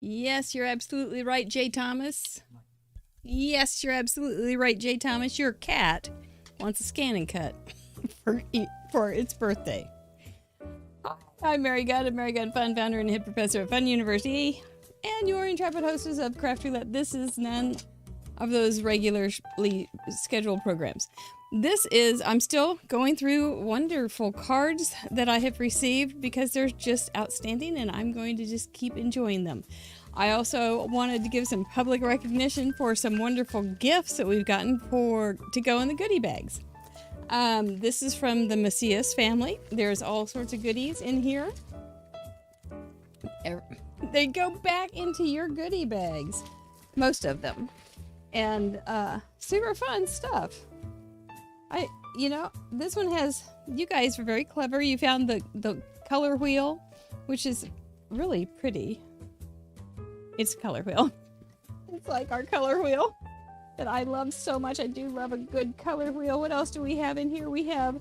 Yes, you're absolutely right, Jay Thomas. Yes, you're absolutely right, Jay Thomas. Your cat wants a scanning cut for its birthday. I'm Mary Gunn of Mary Gunn Fun, founder and head professor at Fun University, and your intrepid hostess of Craft Roulette. This is none of those regularly scheduled programs. I'm still going through wonderful cards that I have received because they're just outstanding, and I'm going to just keep enjoying them. I also wanted to give some public recognition for some wonderful gifts that we've gotten to go in the goodie bags. This is from the Macias family. There's all sorts of goodies in here. They go back into your goodie bags, most of them, and super fun stuff. This one has, you guys are very clever. You found the color wheel, which is really pretty. It's a color wheel. It's like our color wheel that I love so much. I do love a good color wheel. What else do we have in here? We have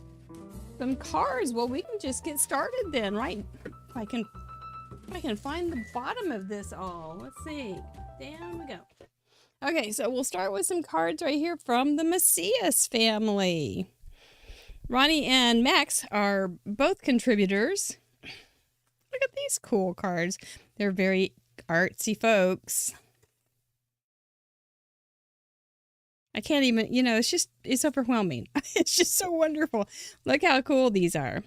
some cards. Well, we can just get started then, right? If I can find the bottom of this all. Let's see. Down we go. Okay, so we'll start with some cards right here from the Macias family. Ronnie and Max are both contributors. Look at these cool cards. They're very artsy folks. I can't even, it's overwhelming. It's just so wonderful. Look how cool these are.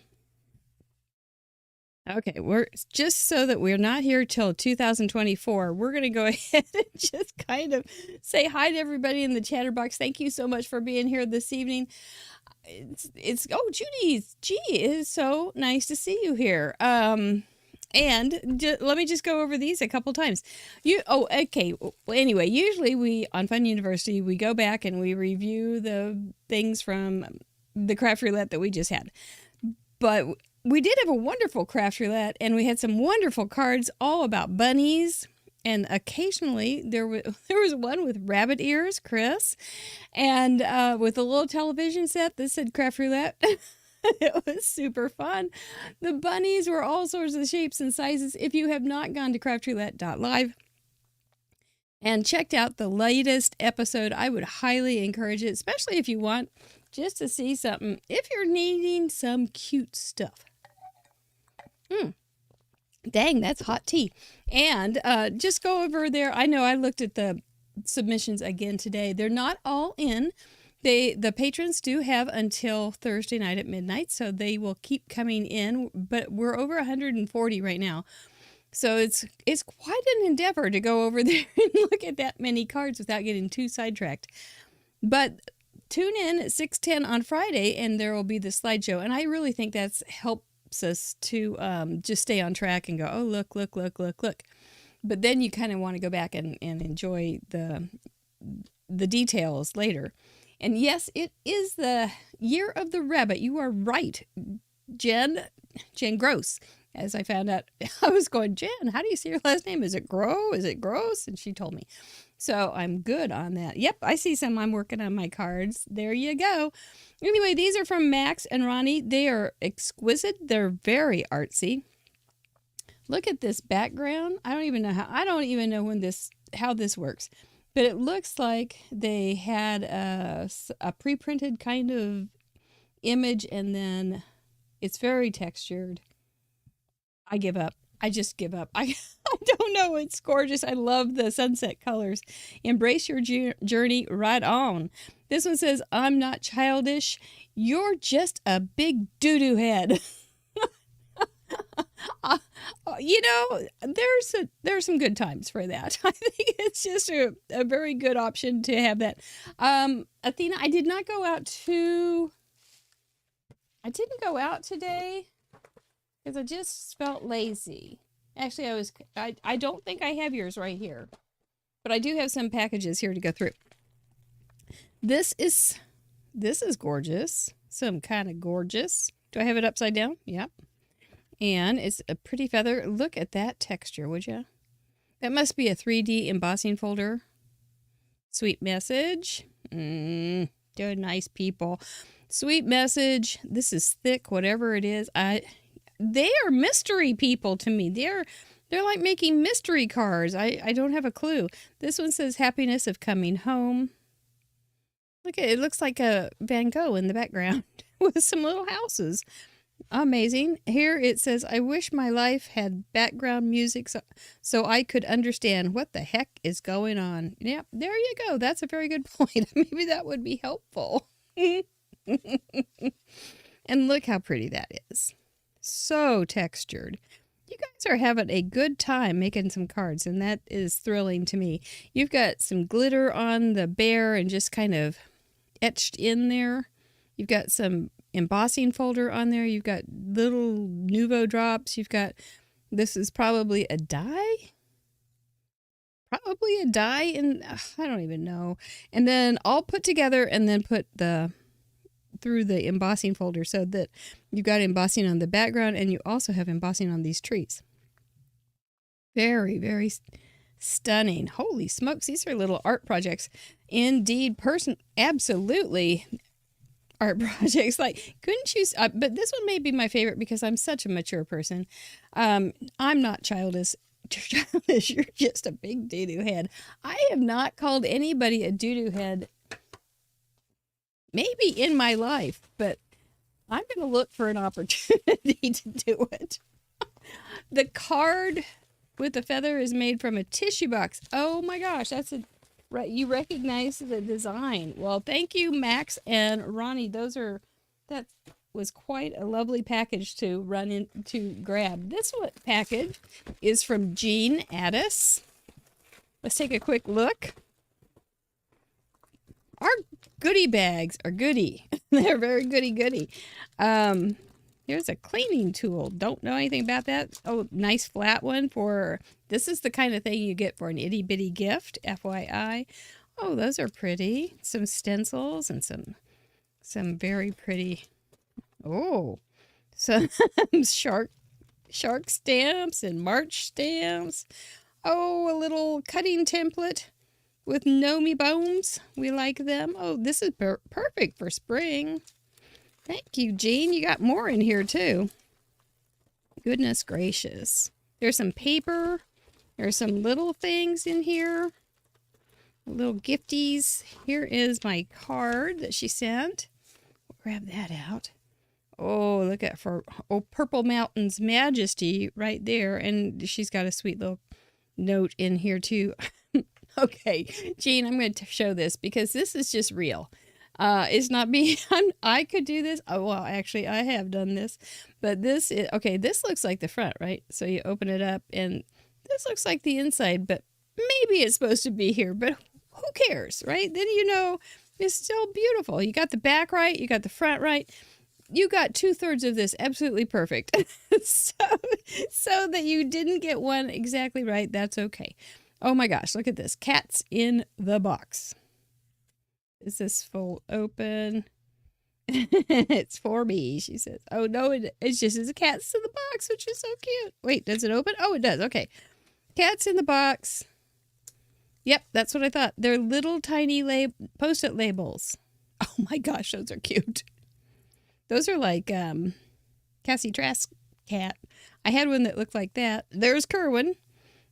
Okay, we're just so that we're not here till 2024. We're going to go ahead and just kind of say hi to everybody in the chatterbox. Thank you so much for being here this evening. Judy, gee, it is so nice to see you here. And let me just go over these a couple times. Okay. Well, anyway, usually we, on Fun University, we go back and we review the things from the Craft Roulette that we just had. But we did have a wonderful Craft Roulette, and we had some wonderful cards all about bunnies. And occasionally there was one with rabbit ears, Chris, and with a little television set that said Craft Roulette. It was super fun. The bunnies were all sorts of shapes and sizes. If you have not gone to craftroulette.live and checked out the latest episode, I would highly encourage it, especially if you want just to see something. If you're needing some cute stuff. Dang, that's hot tea. And just go over there. I know I looked at the submissions again today. They're not all in. The patrons do have until Thursday night at midnight, so they will keep coming in, but we're over 140 right now. So it's quite an endeavor to go over there and look at that many cards without getting too sidetracked. But tune in at 6:10 on Friday, and there will be the slideshow. And I really think that's helps us to just stay on track and go, oh, look. But then you kind of want to go back and enjoy the details later. And yes, it is the year of the rabbit. You are right, Jen Gross. As I found out, I was going, Jen, how do you say your last name? Is it Grow? Is it Gross? And she told me. So I'm good on that. Yep, I see some. I'm working on my cards. There you go. Anyway, these are from Max and Ronnie. They are exquisite. They're very artsy. Look at this background. I don't even know how this works. But it looks like they had a pre-printed kind of image, and then it's very textured. I give up. I just give up. I don't know. It's gorgeous. I love the sunset colors. Embrace your journey right on. This one says, I'm not childish. You're just a big doo-doo head. There's some good times for that. I think it's just a very good option to have that. Athena, I didn't go out today because I just felt lazy. Actually, I don't think I have yours right here, but I do have some packages here to go through. This is gorgeous. Some kind of gorgeous. Do I have it upside down? Yep. And it's a pretty feather. Look at that texture, would you? That must be a 3D embossing folder. Sweet message. They're nice people. Sweet message. This is thick, whatever it is. They are mystery people to me. They're like making mystery cards. I don't have a clue. This one says happiness of coming home. Look at it. It looks like a Van Gogh in the background with some little houses. Amazing. Here it says, I wish my life had background music so I could understand what the heck is going on. Yep, there you go. That's a very good point. Maybe that would be helpful. And look how pretty that is. So textured. You guys are having a good time making some cards, and that is thrilling to me. You've got some glitter on the bear and just kind of etched in there. You've got some embossing folder on there. You've got little Nuvo drops. You've got, this is probably a die. Probably a die, and I don't even know. And then all put together and then put through the embossing folder so that you've got embossing on the background and you also have embossing on these trees. Very, very stunning. Holy smokes, these are little art projects. Indeed, absolutely art projects. Like, couldn't you, but this one may be my favorite because I'm such a mature person. I'm not childish. You're just a big doo-doo head. I have not called anybody a doo-doo head maybe in my life, but I'm going to look for an opportunity to do it. The card with the feather is made from a tissue box. Oh my gosh, right. You recognize the design. Well, thank you, Max and Ronnie. That was quite a lovely package to run in to grab. This package is from Jean Addis. Let's take a quick look. Our goodie bags are goody. They're very goody. Here's a cleaning tool. Don't know anything about that. Oh, nice flat one this is the kind of thing you get for an itty bitty gift, FYI. Oh, those are pretty. Some stencils and some very pretty, some shark stamps and March stamps. Oh, a little cutting template with Nomi bones. We like them. Oh, this is perfect for spring. Thank you, Jean. You got more in here, too. Goodness gracious. There's some paper. There's some little things in here. Little gifties. Here is my card that she sent. Grab that out. Oh, look at Purple Mountain's Majesty right there. And she's got a sweet little note in here, too. Okay, Jean, I'm going to show this because this is just real. It's not me. I could do this. Oh, well, actually, I have done this. But this is, okay, this looks like the front, right? So you open it up, and this looks like the inside, but maybe it's supposed to be here. But who cares, right? Then you know it's still beautiful. You got the back right. You got the front right. You got 2/3 of this absolutely perfect. so that you didn't get one exactly right, that's okay. Oh my gosh, look at this. Cats in the box. Is this full open? It's for me, she says. Oh no, it's just as a cats in the box, which is so cute. Wait, does it open? Oh, it does. Okay. Cats in the box. Yep, that's what I thought. They're little tiny Post-it labels. Oh my gosh, those are cute. Those are like Cassie Trask cat. I had one that looked like that. There's Kerwin.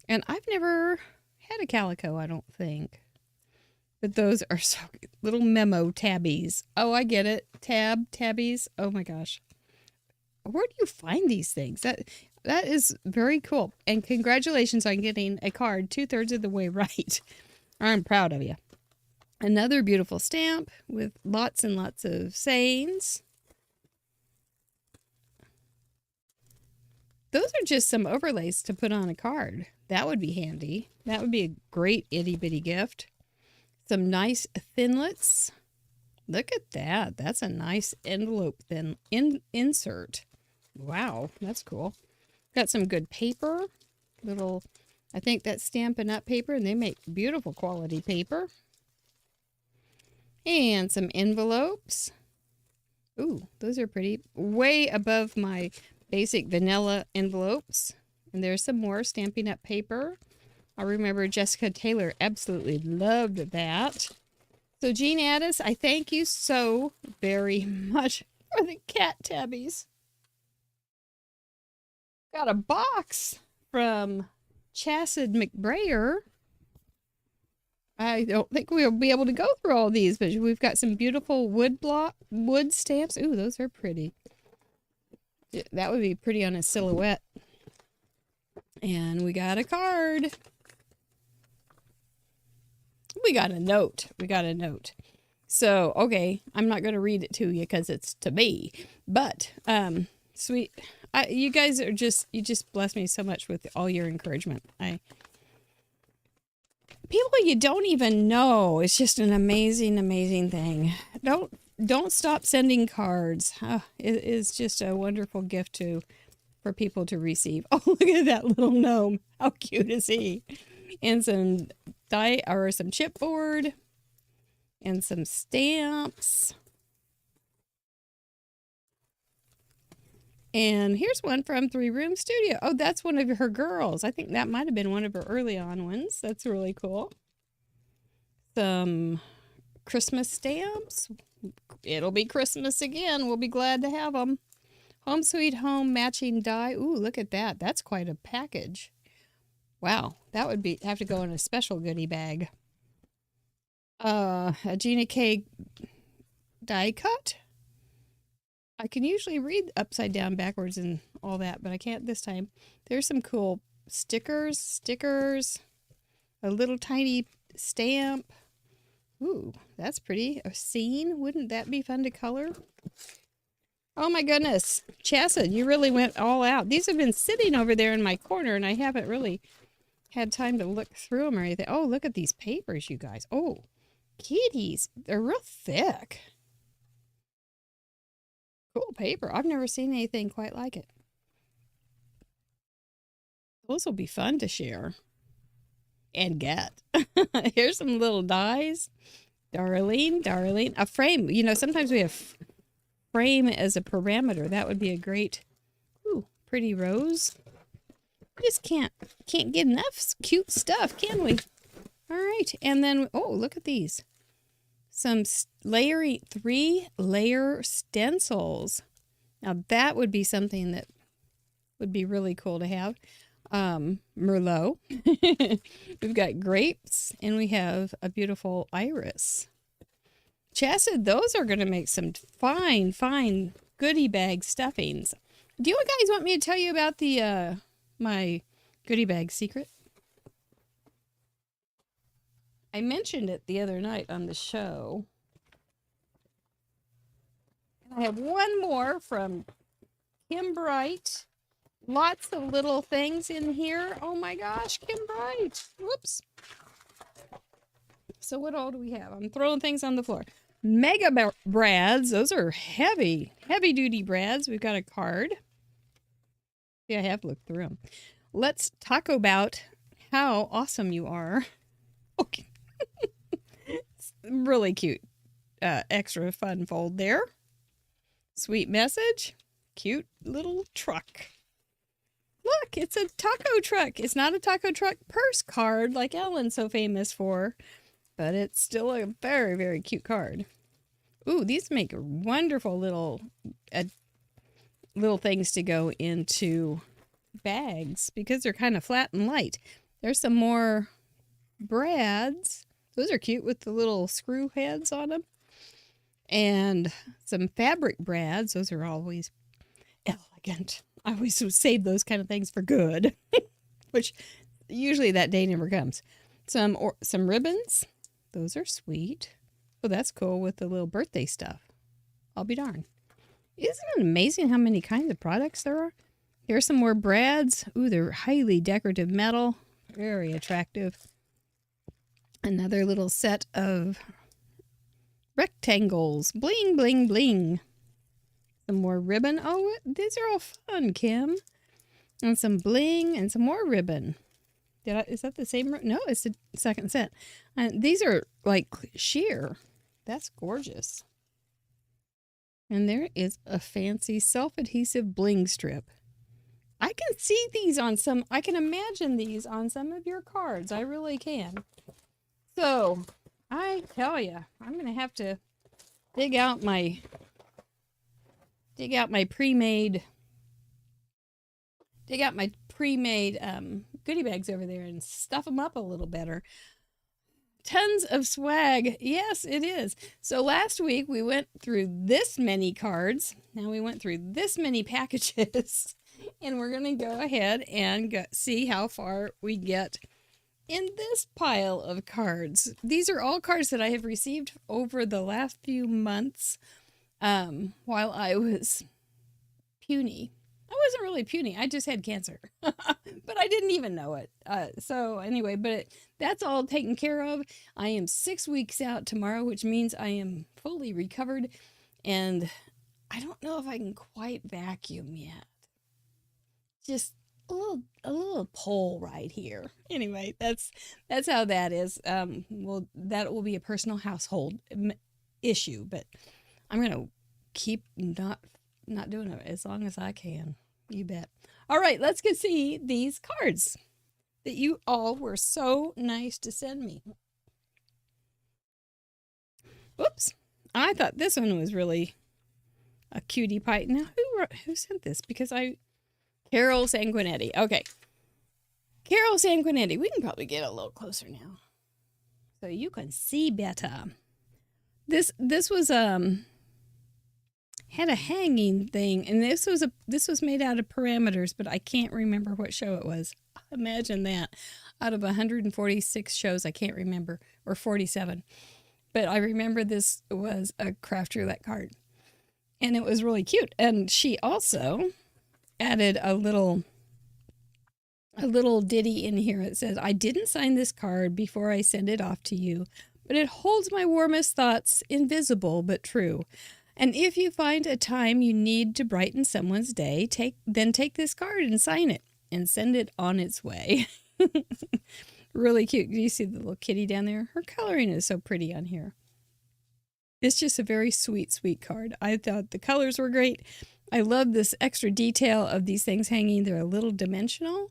And I've never had a calico, I don't think. But those are so cute. Little memo tabbies. Oh, I get it. Tabbies. Oh my gosh. Where do you find these things? That is very cool. And congratulations on getting a card 2/3 of the way right. I'm proud of you. Another beautiful stamp with lots and lots of sayings. Those are just some overlays to put on a card. That would be handy. That would be a great itty-bitty gift. Some nice thinlets. Look at that. That's a nice envelope insert. Wow, that's cool. Got some good paper. I think that's Stampin' Up paper, and they make beautiful quality paper. And some envelopes. Ooh, those are pretty. Way above my basic vanilla envelopes. And there's some more Stampin' Up paper. I remember Jessica Taylor absolutely loved that. So Jean Addis, I thank you so very much for the cat tabbies. Got a box from Chassid McBrayer. I don't think we'll be able to go through all these, but we've got some beautiful wood stamps. Ooh, those are pretty. That would be pretty on a silhouette. And we got a card. We got a note. So, okay, I'm not going to read it to you because it's to me. But, sweet. You guys are you just bless me so much with all your encouragement. People you don't even know. It's just an amazing, amazing thing. Don't stop sending cards. It is just a wonderful gift for people to receive. Oh, look at that little gnome. How cute is he? And some some chipboard and some stamps. And here's one from 3 Room Studio. Oh, that's one of her girls. I think that might have been one of her early on ones. That's really cool. Some Christmas stamps. It'll be Christmas again. We'll be glad to have them. Home Sweet Home matching die. Ooh, look at that. That's quite a package. Wow, that would have to go in a special goodie bag. A Gina K die cut. I can usually read upside down, backwards, and all that, but I can't this time. There's some cool stickers, a little tiny stamp. Ooh, that's pretty. A scene. Wouldn't that be fun to color? Oh my goodness. Chassid, you really went all out. These have been sitting over there in my corner, and I haven't really had time to look through them or anything. Oh, look at these papers, you guys. Oh, kitties. They're real thick. Cool paper. I've never seen anything quite like it. Those will be fun to share and get. Here's some little dies. Darlene. A frame. You know, sometimes we have frame as a parameter. That would be a great, pretty rose. We just can't get enough cute stuff, can we? All right. And then, oh, look at these. Some 3-layer stencils. Now that would be something that would be really cool to have. Merlot. We've got grapes, and we have a beautiful iris. Chassid, those are going to make some fine goodie bag stuffings. Do you guys want me to tell you about the my goodie bag secret? I mentioned it the other night on the show. And I have one more from Kim Bright. Lots of little things in here. Oh my gosh, Kim Bright. Whoops. So what all do we have? I'm throwing things on the floor. Mega brads. Those are heavy duty brads. We've got a card. Yeah, I have looked through them. Let's talk about how awesome you are. Okay. It's really cute. Extra fun fold there. Sweet message. Cute little truck. Look, it's a taco truck. It's not a taco truck purse card like Ellen's so famous for, but it's still a very, very cute card. Ooh, these make wonderful little things to go into bags because they're kind of flat and light. There's some more brads. Those are cute with the little screw heads on them. And some fabric brads. Those are always elegant. I always save those kind of things for good, which usually that day never comes. Some ribbons. Those are sweet. Oh, that's cool with the little birthday stuff. I'll be darned. Isn't it amazing how many kinds of products there are? Here's some more brads. Ooh, they're highly decorative metal. Very attractive. Another little set of rectangles. Bling, bling, bling. Some more ribbon. Oh, these are all fun, Kim. And some bling and some more ribbon. Is that the same? No, it's the second set. And these are like sheer. That's gorgeous. And there is a fancy self-adhesive bling strip. I can see these I can imagine these on some of your cards. I really can. So, I tell you, I'm going to have to dig out my pre-made Take out my pre-made goodie bags over there and stuff them up a little better. Tons of swag. Yes, it is. So last week we went through this many cards. Now we went through this many packages. And we're going to go ahead and see how far we get in this pile of cards. These are all cards that I have received over the last few months while I was puny. I wasn't really puny. I just had cancer, but I didn't even know it. So anyway, but that's all taken care of. I am 6 weeks out tomorrow, which means I am fully recovered, and I don't know if I can quite vacuum yet. Just a little pole right here. Anyway, that's how that is. Well, that will be a personal household issue, but I'm gonna keep not doing it as long as I can. You bet. All right, let's go see these cards that you all were so nice to send me. Oops. I thought this one was really a cutie pie. Now, who sent this? Because Carol Sanguinetti. Okay. Carol Sanguinetti. We can probably get a little closer now, so you can see better. This was had a hanging thing, and this was made out of parameters, but I can't remember what show it was. Imagine that. Out of 146 shows, I can't remember, or 47. But I remember this was a craft roulette card, and it was really cute. And she also added a little ditty in here. It says, "I didn't sign this card before I send it off to you, but it holds my warmest thoughts, invisible but true. And if you find a time you need to brighten someone's day, take this card and sign it and send it on its way." Really cute. Do you see the little kitty down there? Her coloring is so pretty on here. It's just a very sweet, sweet card. I thought the colors were great. I love this extra detail of these things hanging. They're a little dimensional,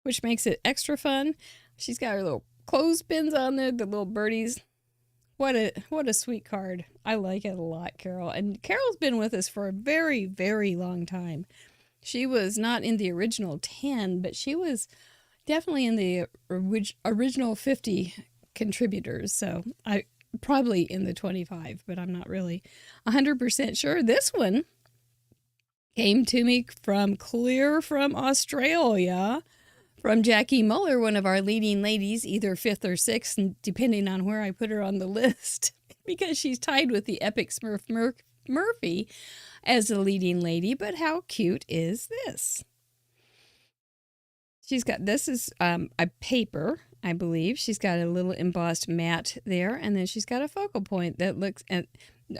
which makes it extra fun. She's got her little clothespins on there, the little birdies. What a sweet card. I like it a lot, Carol. And Carol's been with us for a very, very long time. She was not in the original 10, but she was definitely in the original 50 contributors. So I probably in the 25, but I'm not really 100% sure. This one came to me clear from Australia, from Jackie Muller, one of our leading ladies, either 5th or 6th, depending on where I put her on the list, because she's tied with the epic Smurf Murphy as the leading lady. But how cute is this? This is a paper, I believe. She's got a little embossed mat there, and then she's got a focal point that looks at.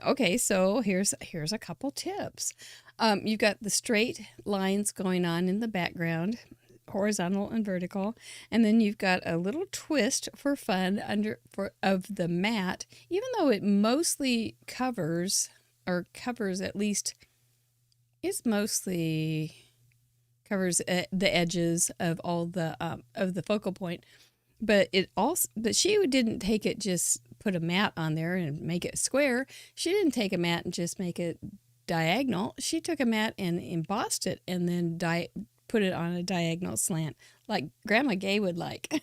Okay, so here's a couple tips. You've got the straight lines going on in the background, horizontal and vertical, and then you've got a little twist for fun of the mat, even though it mostly covers at least, it's mostly covers the edges of all of the focal point, but she didn't take it, just put a mat on there and make it square. She didn't take a mat and just make it diagonal. She took a mat and embossed it and then put it on a diagonal slant, like Grandma Gay would like.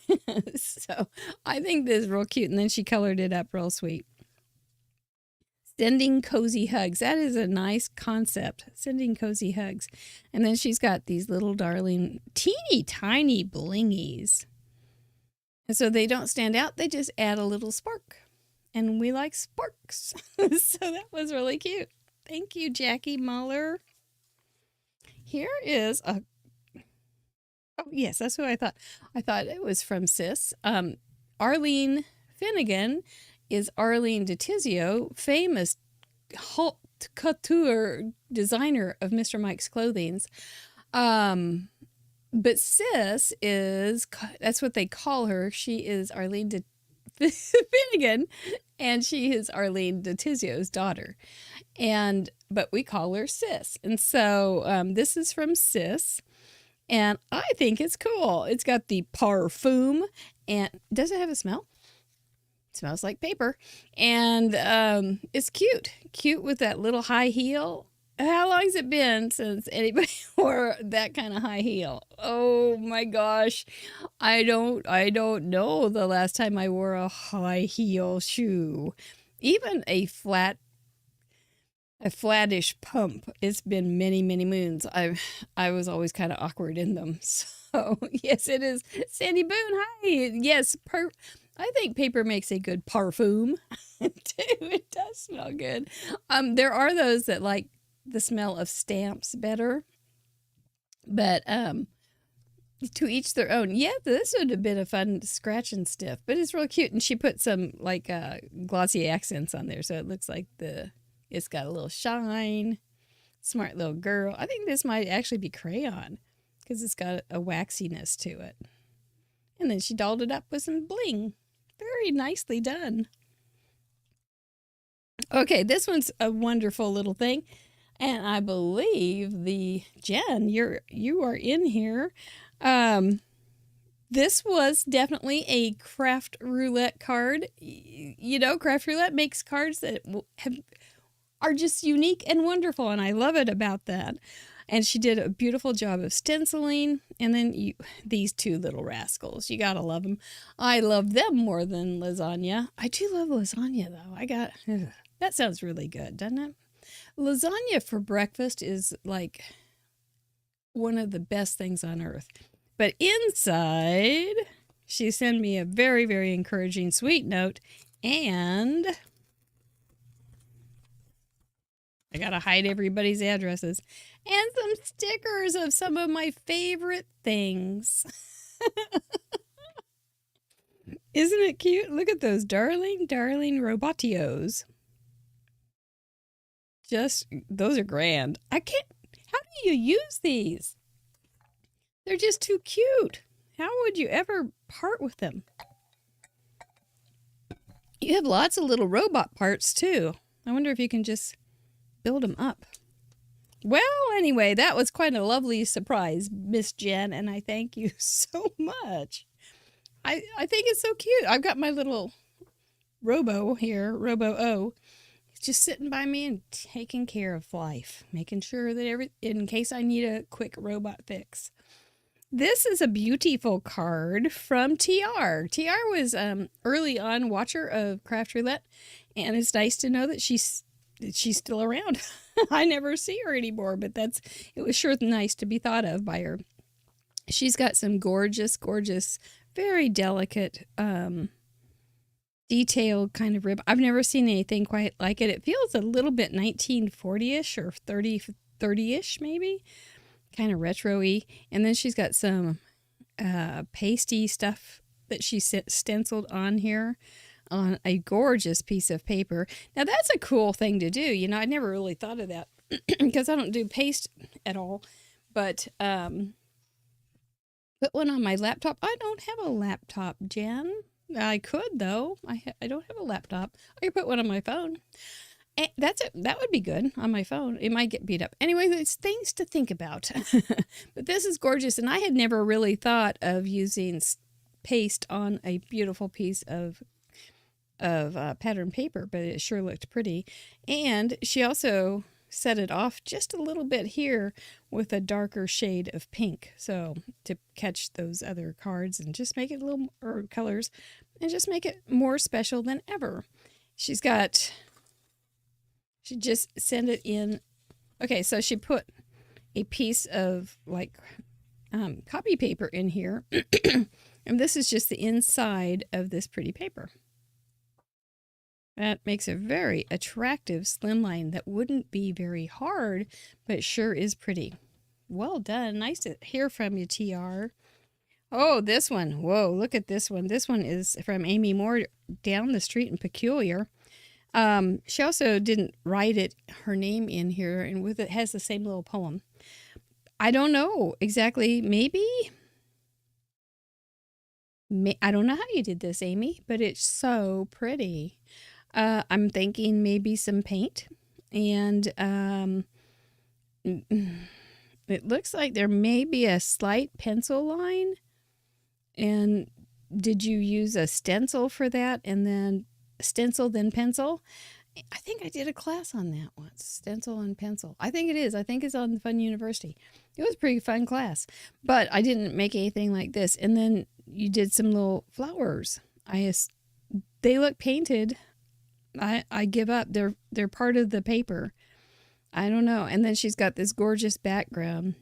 So I think this is real cute. And then she colored it up real sweet. Sending cozy hugs. That is a nice concept. Sending cozy hugs. And then she's got these little darling, teeny tiny blingies. And so they don't stand out. They just add a little spark. And we like sparks. So that was really cute. Thank you, Jackie Muller. Here is a... Oh, yes, that's who I thought. I thought it was from Sis. Arlene Finnegan is Arlene DeTizio, famous haute couture designer of Mr. Mike's Clothings. But Sis that's what they call her. She is Arlene Finnegan, and she is Arlene DeTizio's daughter. But we call her Sis. And so this is from Sis. And I think it's cool. It's got the parfum. And does it have a smell? It smells like paper. And it's cute. Cute with that little high heel. How long's it been since anybody wore that kind of high heel? Oh my gosh. I don't know the last time I wore a high heel shoe. Even a flattish pump. It's been many, many moons. I was always kind of awkward in them. So, yes, it is. Sandy Boone, hi. Yes, I think paper makes a good parfum too. It does smell good. There are those that like the smell of stamps better, but to each their own. Yeah, this would have been a fun scratch and sniff, but it's real cute. And she put some like glossy accents on there, so it looks like it's got a little shine. Smart little girl. I think this might actually be crayon because it's got a waxiness to it. And then she dolled it up with some bling. Very nicely done. Okay, this one's a wonderful little thing. And I believe Jen, you are in here. This was definitely a craft roulette card. You know, craft roulette makes cards that are just unique and wonderful, and I love it about that. And she did a beautiful job of stenciling. And then these two little rascals, you gotta love them. I love them more than lasagna. I do love lasagna though. That sounds really good, doesn't it? Lasagna for breakfast is like one of the best things on earth. But inside, she sent me a very, very encouraging sweet note, and I gotta hide everybody's addresses, and some stickers of some of my favorite things. Isn't it cute? Look at those darling, darling robotios. Those are grand. How do you use these? They're just too cute. How would you ever part with them? You have lots of little robot parts too. I wonder if you can just build them up. Well, anyway, that was quite a lovely surprise, Miss Jen, and I thank you so much. I think it's so cute. I've got my little Robo here, Robo-O. He's just sitting by me and taking care of life, making sure that in case I need a quick robot fix. This is a beautiful card from TR. TR was early on watcher of Craft Roulette, and it's nice to know that she's still around. I never see her anymore, but it was sure nice to be thought of by her. She's got some gorgeous, gorgeous, very delicate, detailed kind of ribbon. I've never seen anything quite like it. It feels a little bit 1940-ish or 30-ish maybe. Kind of retro-y. And then she's got some pasty stuff that she stenciled on here on a gorgeous piece of paper. Now that's a cool thing to do. You know, I never really thought of that because I don't do paste at all. But put one on my laptop. I don't have a laptop, Jen. I could though. I don't have a laptop. I could put one on my phone. And that would be good on my phone. It might get beat up. Anyway, there's things to think about. But this is gorgeous, and I had never really thought of using paste on a beautiful piece of pattern paper, but it sure looked pretty. And she also set it off just a little bit here with a darker shade of pink, so to catch those other cards and just make it or colors, and just make it more special than ever. She just sent it in. Okay, so she put a piece of like copy paper in here, and this is just the inside of this pretty paper. That makes a very attractive slimline that wouldn't be very hard, but sure is pretty. Well done. Nice to hear from you, TR. Oh, this one. Whoa, look at this one. This one is from Amy Moore down the street in Peculiar. She also didn't write her name in here, and with it has the same little poem. I don't know exactly. Maybe. I don't know how you did this, Amy, but it's so pretty. I'm thinking maybe some paint, and it looks like there may be a slight pencil line. And did you use a stencil for that, and then stencil then pencil? I think I did a class on that once, stencil and pencil. I think it is. I think it's on the Fun University. It was a pretty fun class, but I didn't make anything like this. And then you did some little flowers. They look painted. I give up. They're part of the paper. I don't know. And then she's got this gorgeous background.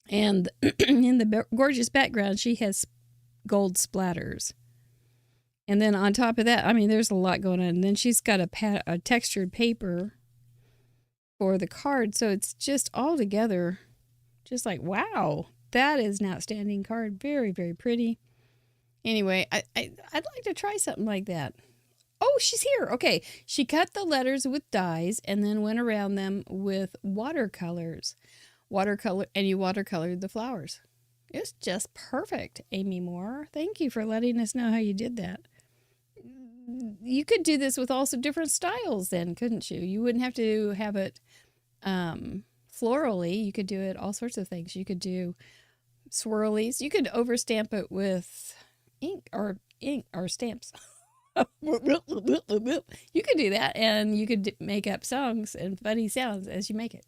And in the gorgeous background, she has gold splatters. And then on top of that, I mean, there's a lot going on. And then she's got a textured paper for the card. So it's just all together, just like, wow, that is an outstanding card. Very, very pretty. Anyway, I'd like to try something like that. Oh, she's here. Okay. She cut the letters with dyes and then went around them with watercolors. And you watercolored the flowers. It's just perfect, Amy Moore. Thank you for letting us know how you did that. You could do this with also different styles then, couldn't you? You wouldn't have to have it florally. You could do it all sorts of things. You could do swirlies. You could overstamp it with ink or stamps. You could do that, and you could make up songs and funny sounds as you make it.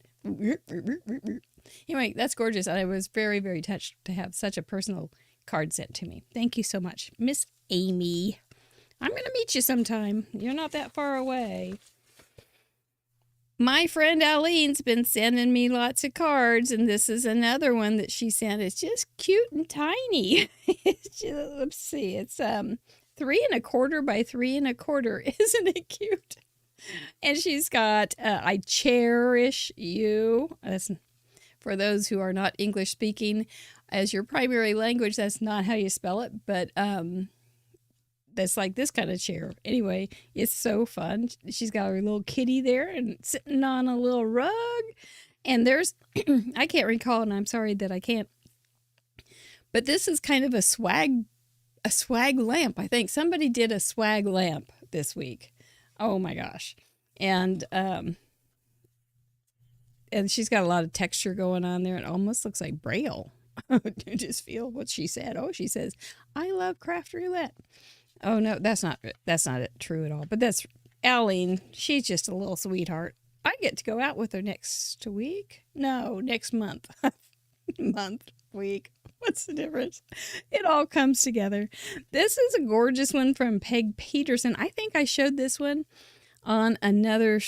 Anyway, that's gorgeous. I was very, very touched to have such a personal card sent to me. Thank you so much, Miss Amy. I'm going to meet you sometime. You're not that far away. My friend Aline's been sending me lots of cards, and this is another one that she sent. It's just cute and tiny. Let's see. It's 3 1/4 by 3 1/4. Isn't it cute? And she's got I cherish you. That's for those who are not English speaking as your primary language. That's not how you spell it, but that's like this kind of chair. Anyway, it's so fun. She's got her little kitty there and sitting on a little rug. And there's, I can't recall, and I'm sorry that I can't, but this is kind of a swag lamp. I think somebody did a swag lamp this week. Oh my gosh. And she's got a lot of texture going on there. It almost looks like Braille. You just feel what she said. Oh, she says, I love craft roulette. Oh no, that's not true at all. But that's Aline. She's just a little sweetheart. I get to go out with her next week. No, next month. Week. What's the difference? It all comes together. This is a gorgeous one from Peg Peterson. I think I showed this one on another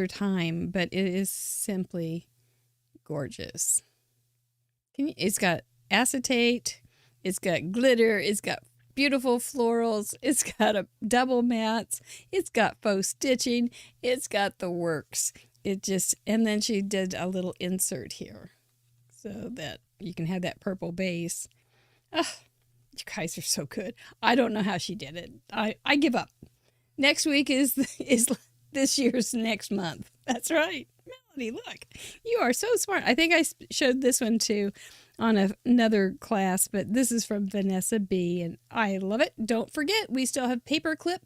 time, but it is simply gorgeous. It's got acetate. It's got glitter. It's got beautiful florals. It's got a double mats. It's got faux stitching. It's got the works. And then she did a little insert here so that you can have that purple base. You guys are so good. I don't know how she did it. I give up. Next week is this year's next month. That's right. Melody, look. You are so smart. I think I showed this one too on another class, but this is from Vanessa B, and I love it. Don't forget, we still have paperclip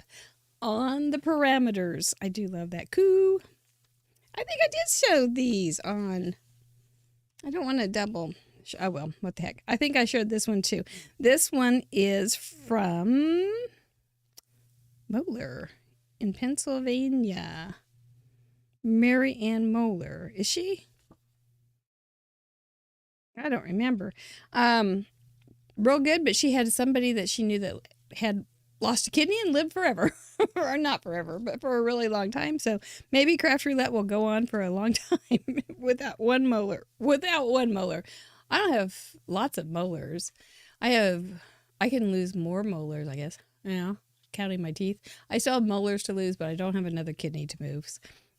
on the parameters. I do love that. Coo. I think I did show these on. I don't want to double. Oh, well, what the heck. I think I showed this one too. This one is from Moeller in Pennsylvania. Mary Ann Moeller. Is she? I don't remember. Real good, but she had somebody that she knew that had lost a kidney and lived forever. Or not forever, but for a really long time. So maybe craft roulette will go on for a long time without one molar. I don't have lots of molars. I can lose more molars, I guess. Yeah, counting my teeth. I still have molars to lose, but I don't have another kidney to move.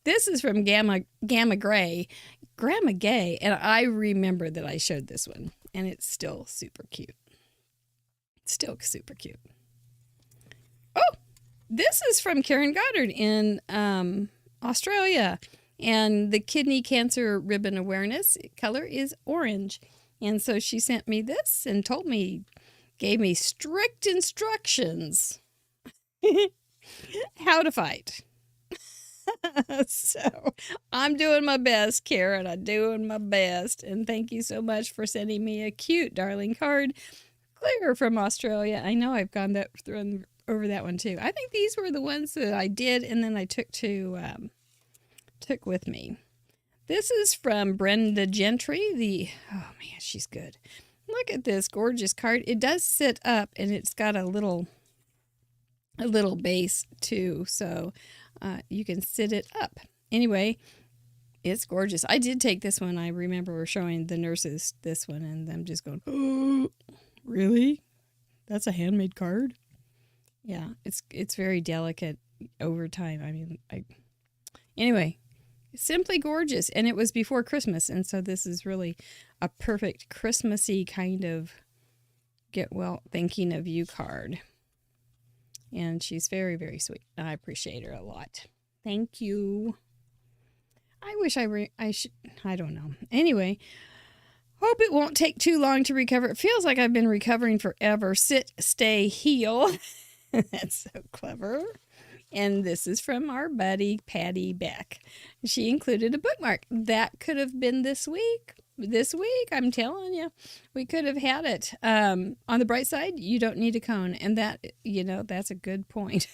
This is from Grandma Gay, and I remember that I showed this one, and it's still super cute. Oh, this is from Karen Goddard in Australia, and the kidney cancer ribbon awareness color is orange. And so she sent me this and gave me strict instructions how to fight. So I'm doing my best, Karen. I'm doing my best. And thank you so much for sending me a cute, darling card. Claire from Australia. I know I've gone over that one too. I think these were the ones that I did and then I took with me. This is from Brenda Gentry. Oh man, she's good. Look at this gorgeous card. It does sit up and it's got a little base too, so you can sit it up. Anyway, it's gorgeous. I did take this one. I remember showing the nurses this one and them just going, "Oh, really? That's a handmade card?" Yeah, it's very delicate over time. I mean, anyway, simply gorgeous. And it was before Christmas, and so this is really a perfect Christmassy kind of get well thinking of you card. And she's very, very sweet. I appreciate her a lot. Thank you. I wish I should, I don't know. Anyway, hope it won't take too long to recover. It feels like I've been recovering forever. Sit, stay, heal. That's so clever. And this is from our buddy, Patty Beck. She included a bookmark. That could have been this week. This week, I'm telling you, we could have had it. On the bright side, you don't need a cone. And that, that's a good point.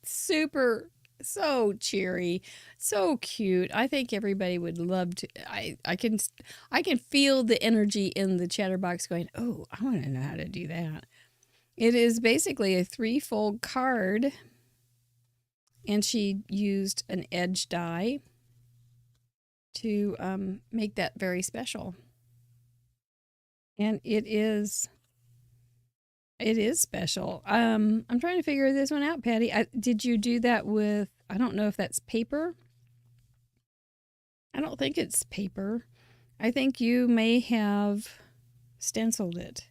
Super, so cheery, so cute. I think everybody would love to. I can feel the energy in the chatterbox going, oh, I want to know how to do that. It is basically a 3-fold card. And she used an edge die to make that very special. And it is special. I'm trying to figure this one out, Patty. Did you do that with, I don't know if that's paper. I don't think it's paper. I think you may have stenciled it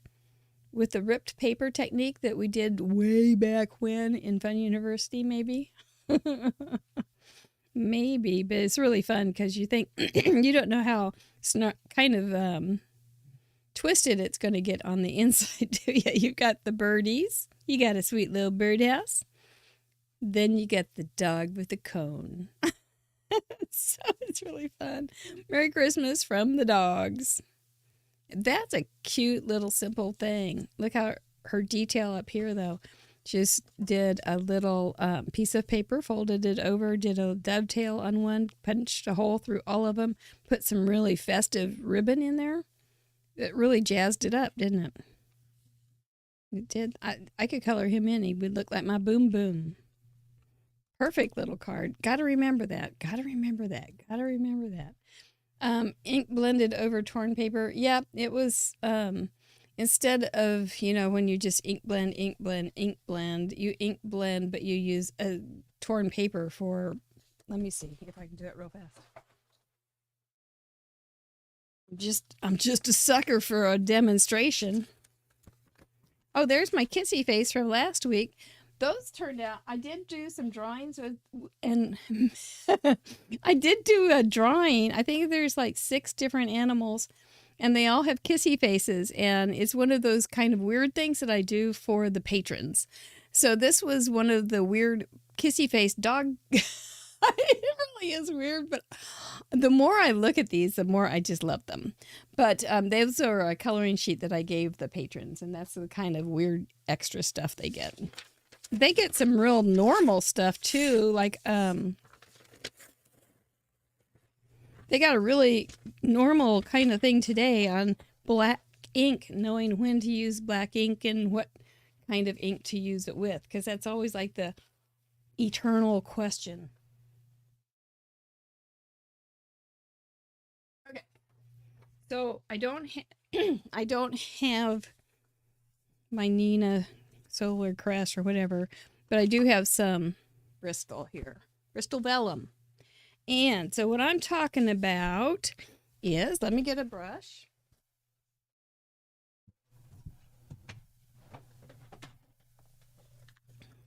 with the ripped paper technique that we did way back when in Fun University, maybe. Maybe, but it's really fun because you think you don't know how kind of twisted it's going to get on the inside, do you? You've got the birdies, you got a sweet little birdhouse, then you get the dog with the cone. So it's really fun. Merry Christmas from the dogs. That's a cute little simple thing. Look how her detail up here, though. Just did a little piece of paper, folded it over, did a dovetail on one, punched a hole through all of them, put some really festive ribbon in there. It really jazzed it up, didn't it? It did. I could color him in. He would look like my Boom Boom. Perfect little card. Got to remember that. Got to remember that. Got to remember that. Ink blended over torn paper. Yeah, it was... instead of, when you just ink blend, you ink blend, but you use a torn paper for, let me see if I can do it real fast. I'm just a sucker for a demonstration. Oh, there's my kissy face from last week. Those turned out, I did do some drawings and I did do a drawing. I think there's like 6 different animals. And they all have kissy faces, and it's one of those kind of weird things that I do for the patrons. So this was one of the weird kissy face dog. It really is weird, but the more I look at these, the more I just love them. But those are a coloring sheet that I gave the patrons, and that's the kind of weird extra stuff they get. They get some real normal stuff too, like they got a really normal kind of thing today on black ink, knowing when to use black ink and what kind of ink to use it with, because that's always like the eternal question. Okay, so I don't have my Nina Solar Crest or whatever, but I do have some Bristol here, Bristol Vellum. And so what I'm talking about is, let me get a brush.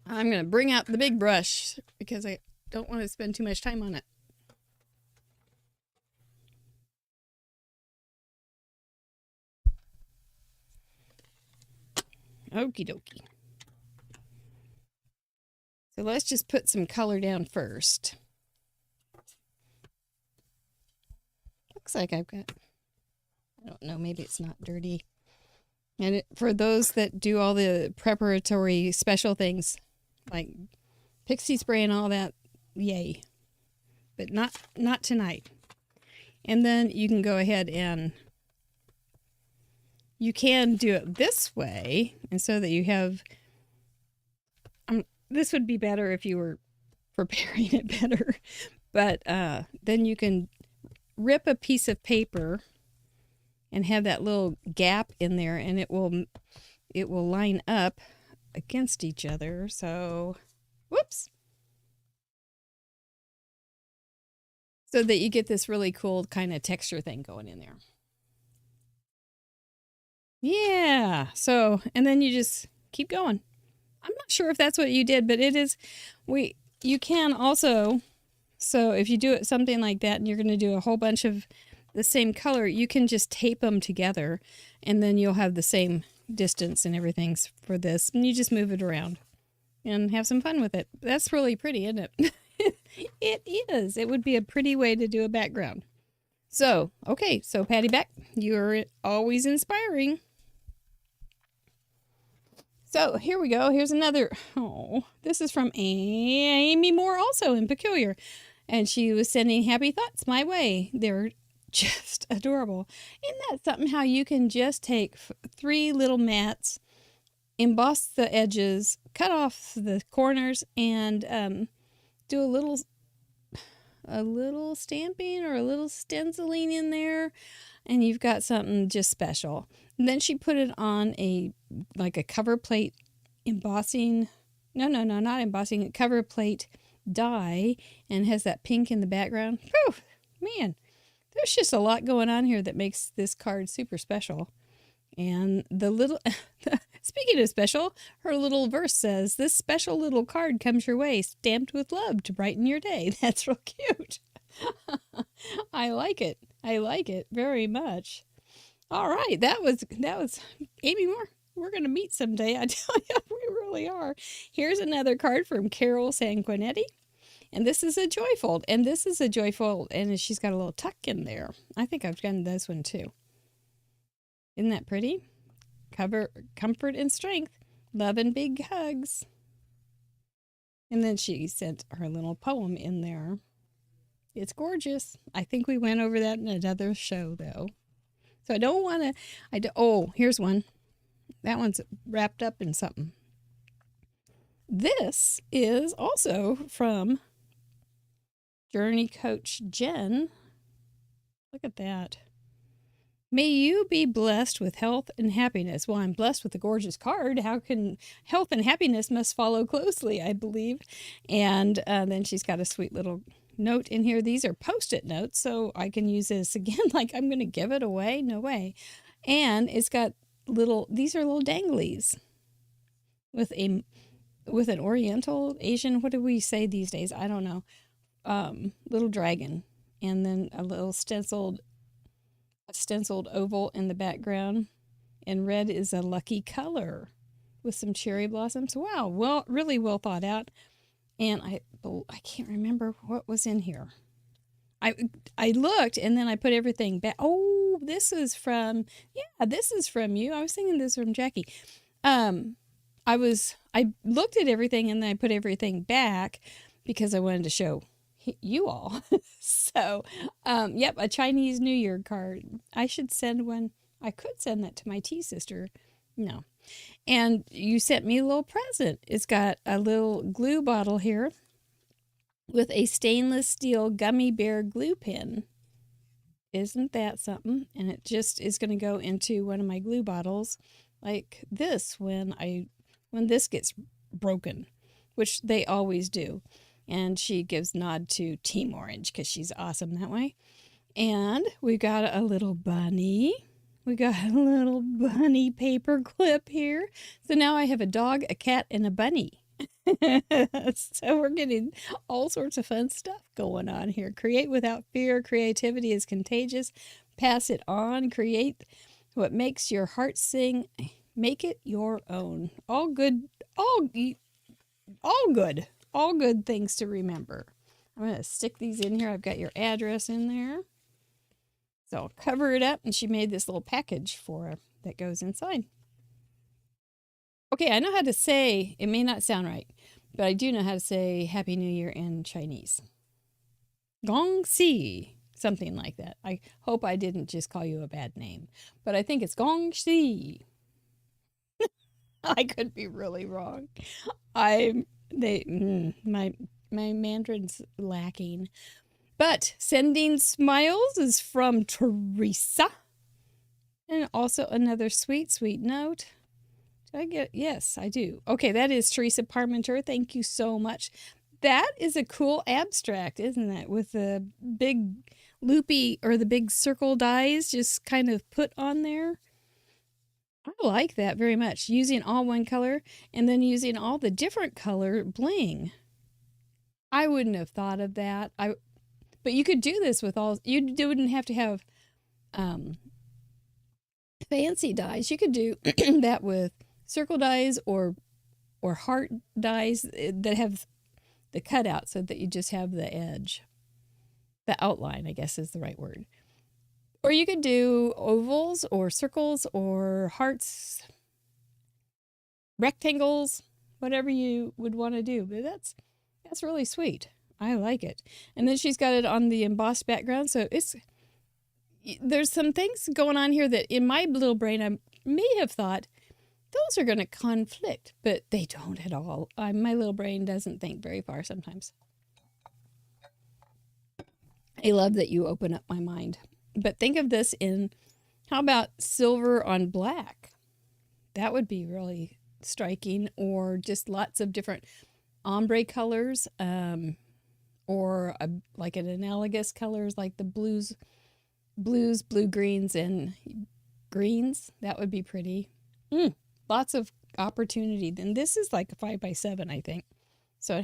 I'm going to bring out the big brush because I don't want to spend too much time on it. Okie dokie. So let's just put some color down first. Looks like I've got, I don't know, maybe it's not dirty. And for those that do all the preparatory special things, like pixie spray and all that, yay. But not tonight. And then you can go ahead and you can do it this way, and so that you have, this would be better if you were preparing it better. But then you can rip a piece of paper and have that little gap in there, and it will line up against each other. So, whoops. So that you get this really cool kind of texture thing going in there. Yeah. So, and then you just keep going. I'm not sure if that's what you did, but it is, you can also, so if you do it something like that and you're going to do a whole bunch of the same color, you can just tape them together and then you'll have the same distance and everything for this. And you just move it around and have some fun with it. That's really pretty, isn't it? It is. It would be a pretty way to do a background. So, okay. So Patty Beck, you're always inspiring. So here we go. Here's another. Oh, this is from Amy Moore, also in Peculiar. And she was sending happy thoughts my way. They're just adorable. Isn't that something how you can just take 3 little mats, emboss the edges, cut off the corners, and do a little stamping or a little stenciling in there, and you've got something just special. And then she put it on a cover plate embossing. No, not embossing. A cover plate die, and has that pink in the background. Whew, man, there's just a lot going on here that makes this card super special. And the little, speaking of special, her little verse says, "This special little card comes your way, stamped with love to brighten your day." That's real cute. I like it. I like it very much. All right, that was Amy Moore. We're going to meet someday. I tell you, we really are. Here's another card from Carol Sanguinetti. And this is a joyfold. And this is a joyfold. And she's got a little tuck in there. I think I've done this one too. Isn't that pretty? Comfort and strength. Love and big hugs. And then she sent her little poem in there. It's gorgeous. I think we went over that in another show, though. So I don't want to... Oh, here's one. That one's wrapped up in something. This is also from Journey Coach Jen. Look at that. May you be blessed with health and happiness. Well, I'm blessed with a gorgeous card. How can health and happiness must follow closely, I believe. And then she's got a sweet little note in here. These are Post-it notes, so I can use this again. Like I'm going to give it away. No way. And it's got these are little danglies with an Oriental, Asian, what do we say these days? I don't know. Little dragon. And then a little stenciled oval in the background, and red is a lucky color with some cherry blossoms. Wow, well, really well thought out. And I can't remember what was in here. I looked and then I put everything back. Oh, this is from you. I was thinking this from Jackie. I looked at everything and then I put everything back because I wanted to show you all. So, yep, a Chinese New Year card. I should send one. I could send that to my tea sister. No. And you sent me a little present. It's got a little glue bottle here with a stainless steel gummy bear glue pen. Isn't that something? And it just is going to go into one of my glue bottles like this when this gets broken, which they always do. And she gives nod to Team Orange because she's awesome that way. And we got a little bunny. We got a little bunny paper clip here. So now I have a dog, a cat, and a bunny. So we're getting all sorts of fun stuff going on here. Create without fear. Creativity is contagious. Pass it on. Create what makes your heart sing. Make it your own. All good. All good. All good things to remember. I'm going to stick these in here. I've got your address in there. So I'll cover it up. And she made this little package for her that goes inside. Okay, I know how to say, it may not sound right, but I do know how to say Happy New Year in Chinese. Gong Si, something like that. I hope I didn't just call you a bad name, but I think it's Gong Si. I could be really wrong. I they my Mandarin's lacking. But sending smiles is from Teresa. And also another sweet, sweet note. Did I get? Yes, I do. Okay, that is Teresa Parmenter. Thank you so much. That is a cool abstract, isn't it? With the big loopy or the big circle dies just kind of put on there. I like that very much. Using all one color and then using all the different color bling. I wouldn't have thought of that. But you could do this with all. You wouldn't have to have um, fancy dies. You could do that with circle dies or heart dies that have the cutout so that you just have the edge. The outline, I guess, is the right word. Or you could do ovals or circles or hearts, rectangles, whatever you would want to do. But that's really sweet. I like it. And then she's got it on the embossed background. So there's some things going on here that in my little brain I may have thought those are going to conflict, but they don't at all. My little brain doesn't think very far sometimes. I love that you open up my mind. But think of this how about silver on black? That would be really striking, or just lots of different ombre colors, or like an analogous colors like the blues, blue greens, and greens. That would be pretty. Lots of opportunity. Then this is like a 5x7, I think. So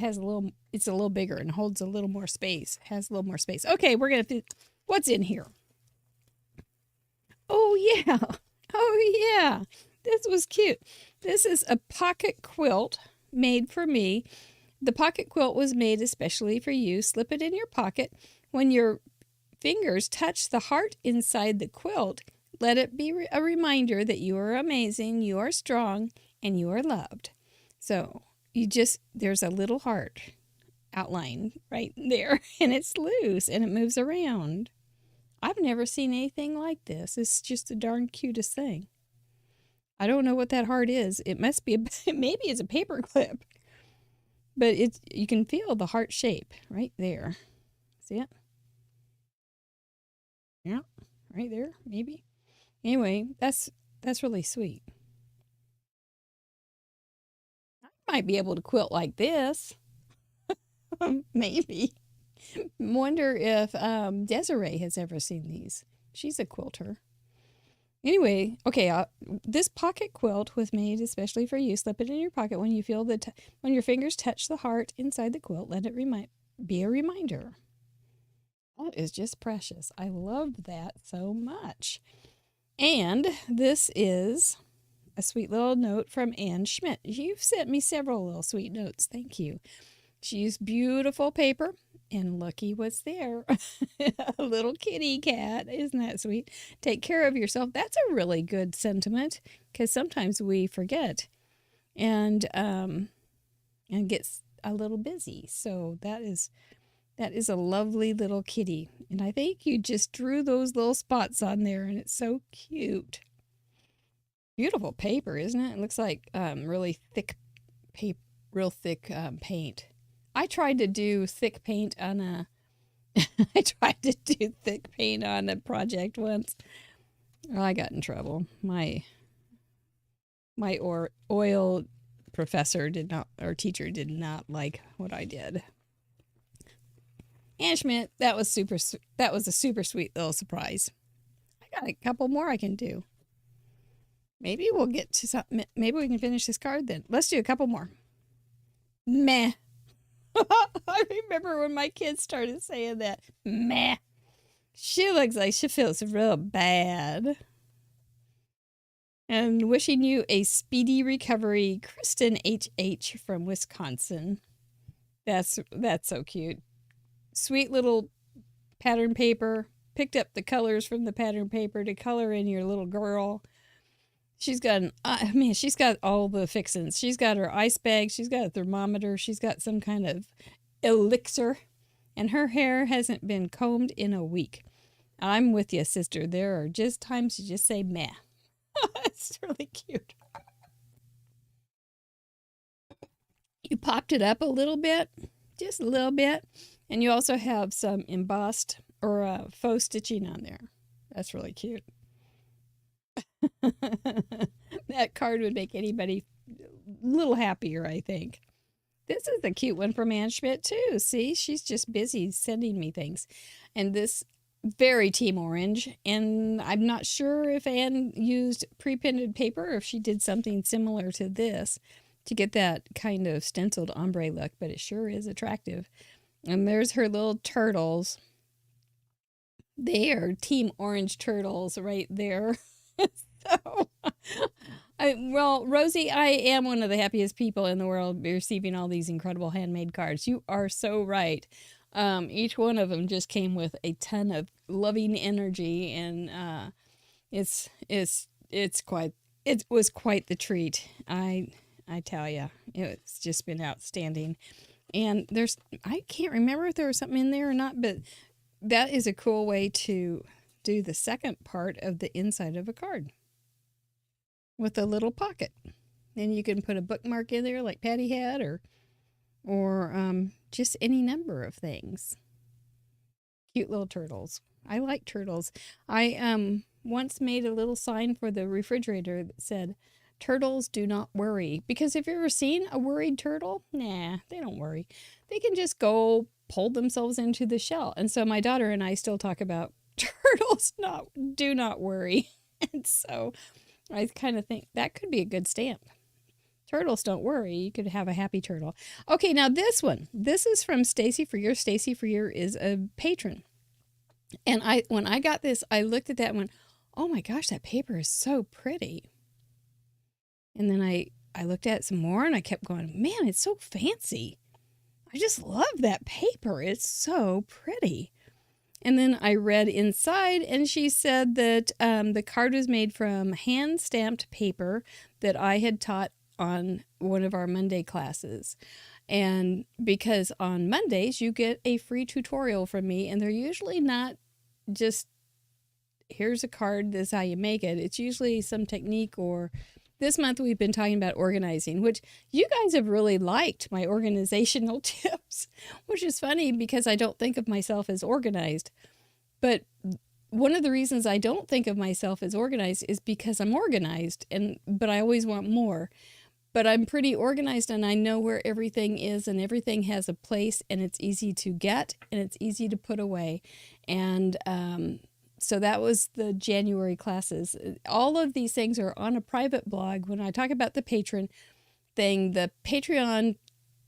it's a little bigger and holds a little more space. Has a little more space. Okay, we're going to, what's in here? Oh, yeah. Oh, yeah. This was cute. This is a pocket quilt made for me. The pocket quilt was made especially for you. Slip it in your pocket. When your fingers touch the heart inside the quilt, let it be a reminder that you are amazing, you are strong, and you are loved. So there's a little heart outline right there, and it's loose, and it moves around. I've never seen anything like this. It's just the darn cutest thing. I don't know what that heart is. It must be, maybe it's a paper clip. But you can feel the heart shape right there. See it? Yeah, right there, maybe. Anyway, that's really sweet. I might be able to quilt like this. Maybe. Wonder if Desiree has ever seen these. She's a quilter. Anyway, okay, this pocket quilt was made especially for you. Slip it in your pocket when you feel when your fingers touch the heart inside the quilt. Let it be a reminder. That is just precious. I love that so much. And this is a sweet little note from Ann Schmidt. You've sent me several little sweet notes. Thank you. She used beautiful paper, and looky what's there. A little kitty cat. Isn't that sweet? Take care of yourself. That's a really good sentiment, because sometimes we forget and get a little busy. So that is a lovely little kitty. And I think you just drew those little spots on there, and it's so cute. Beautiful paper, isn't it? It looks like really thick paper, real thick paint. I tried to do thick paint on a project once. Oh, I got in trouble. My oil professor teacher did not like what I did. Ann Schmidt, that was a super sweet little surprise. I got a couple more I can do. Maybe we'll get to something. Maybe we can finish this card then. Let's do a couple more. Meh. I remember when my kids started saying that. Meh. She looks like she feels real bad. And wishing you a speedy recovery, Kristen H.H. from Wisconsin. That's so cute. Sweet little pattern paper. Picked up the colors from the pattern paper to color in your little girl. She's got man, she's got all the fixins. She's got her ice bag. She's got a thermometer. She's got some kind of elixir, and her hair hasn't been combed in a week. I'm with you, sister. There are just times you just say meh. It's really cute. You popped it up a little bit, just a little bit, and you also have some embossed or faux stitching on there. That's really cute. That card would make anybody a little happier, I think. This is a cute one from Ann Schmidt, too. See, she's just busy sending me things. And this very team orange. And I'm not sure if Ann used pre-printed paper or if she did something similar to this to get that kind of stenciled ombre look, but it sure is attractive. And there's her little turtles. They are team orange turtles right there. So, well, Rosie, I am one of the happiest people in the world receiving all these incredible handmade cards. You are so right. Each one of them just came with a ton of loving energy, and it was quite the treat. I tell you, it's just been outstanding. And I can't remember if there was something in there or not, but that is a cool way to do the second part of the inside of a card with a little pocket. And you can put a bookmark in there like Patty had, or just any number of things. Cute little turtles. I like turtles. I once made a little sign for the refrigerator that said, "Turtles do not worry." Because have you ever seen a worried turtle? Nah, they don't worry. They can just go pull themselves into the shell. And so my daughter and I still talk about turtles do not worry. And so I kind of think that could be a good stamp. Turtles don't worry. You could have a happy turtle. Okay, now this one. This is from Stacy Freer. Stacy Freer is a patron. And when I got this, I looked at that and went, "Oh my gosh, that paper is so pretty." And then I looked at it some more and I kept going, "Man, it's so fancy. I just love that paper. It's so pretty." And then I read inside, and she said that the card was made from hand-stamped paper that I had taught on one of our Monday classes. And because on Mondays, you get a free tutorial from me, and they're usually not just, here's a card, this is how you make it. It's usually some technique, or this month we've been talking about organizing, which you guys have really liked my organizational tips, which is funny because I don't think of myself as organized. But one of the reasons I don't think of myself as organized is because I'm organized, but I always want more. But I'm pretty organized, and I know where everything is, and everything has a place, and it's easy to get, and it's easy to put away. And so that was the January classes. All of these things are on a private blog. When I talk about the patron thing, the Patreon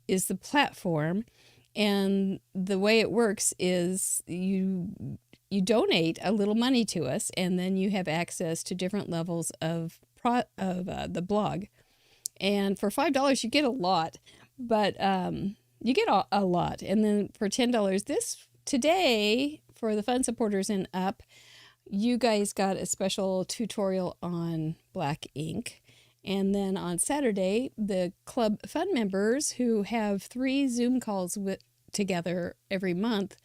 is the platform, and the way it works is you donate a little money to us, and then you have access to different levels of the blog. And for $5, you get a lot, but you get a lot. And then for $10, today, for the fun supporters and up, you guys got a special tutorial on black ink. And then on Saturday, the club fun members who have 3 Zoom calls together every month,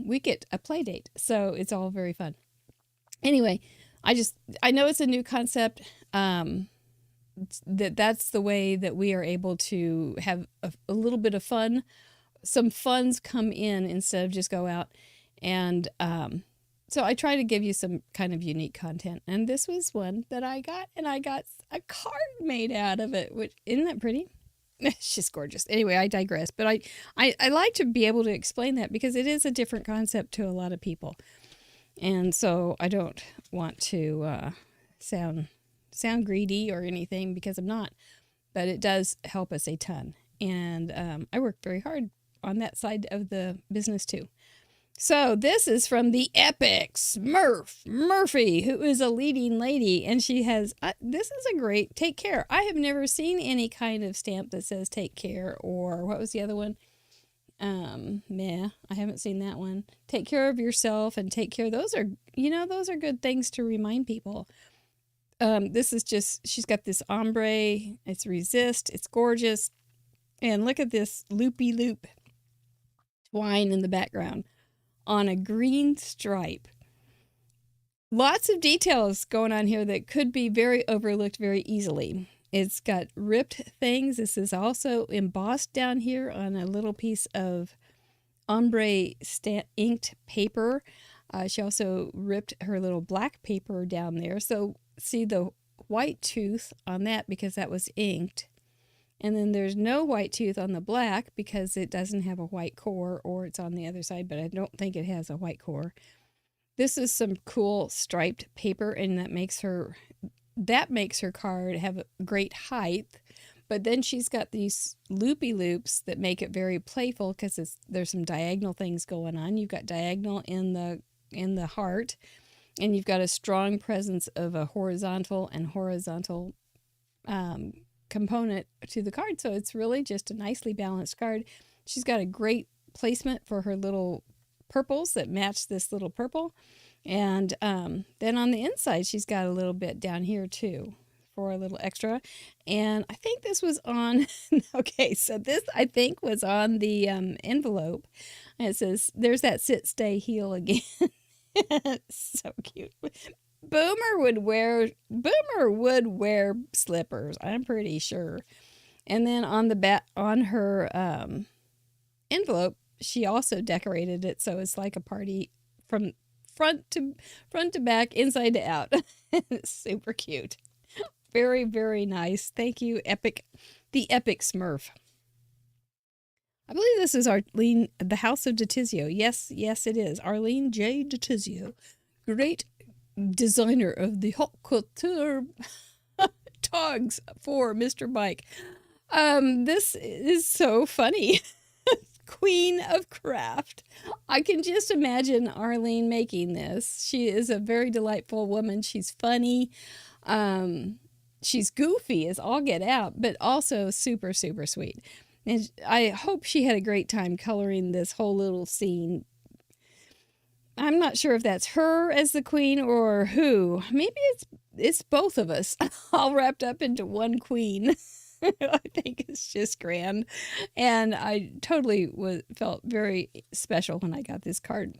we get a play date. So it's all very fun. Anyway, I know it's a new concept. That's the way that we are able to have a little bit of fun. Some funds come in instead of just go out. And so I try to give you some kind of unique content. And this was one that I got, and I got a card made out of it, which, isn't that pretty? It's just gorgeous. Anyway, I digress. But I like to be able to explain that because it is a different concept to a lot of people. And so I don't want to sound greedy or anything, because I'm not, but it does help us a ton. And I work very hard on that side of the business too. So this is from the epic Smurf Murphy, who is a leading lady, and she has, this is a great take care. I have never seen any kind of stamp that says take care, or what was the other one? I haven't seen that one. Take care of yourself and take care. Those are good things to remind people This is just, she's got this ombre. It's resist. It's gorgeous. And look at this loopy loop twine in the background on a green stripe. Lots of details going on here that could be very overlooked very easily. It's got ripped things. This is also embossed down here on a little piece of ombre inked paper. She also ripped her little black paper down there. So see the white tooth on that because that was inked. And then there's no white tooth on the black because it doesn't have a white core, or it's on the other side, but I don't think it has a white core. This is some cool striped paper, and that makes her card have a great height. But then she's got these loopy loops that make it very playful because there's some diagonal things going on. You've got diagonal in the heart, and you've got a strong presence of a horizontal component to the card. So it's really just a nicely balanced card. She's got a great placement for her little purples that match this little purple. And then on the inside, she's got a little bit down here too for a little extra. And I think this was on, okay, so this I think was on the envelope. And it says, there's that sit, stay, heal again. So cute. Boomer would wear slippers, I'm pretty sure. And then on the back on her envelope, she also decorated it so it's like a party from front to back, inside to out. Super cute. Very, very nice. Thank you, the Epic Smurf. I believe this is Arlene, the House of Detizio. Yes, it is. Arlene J. Detizio. Great designer of the haute couture togs for Mr. Mike. This is so funny. Queen of Craft. I can just imagine Arlene making this. She is a very delightful woman. She's funny. She's goofy as all get out, but also super, super sweet. And I hope she had a great time coloring this whole little scene. I'm not sure if that's her as the queen or who. Maybe it's both of us all wrapped up into one queen. I think it's just grand. And I totally felt very special when I got this card.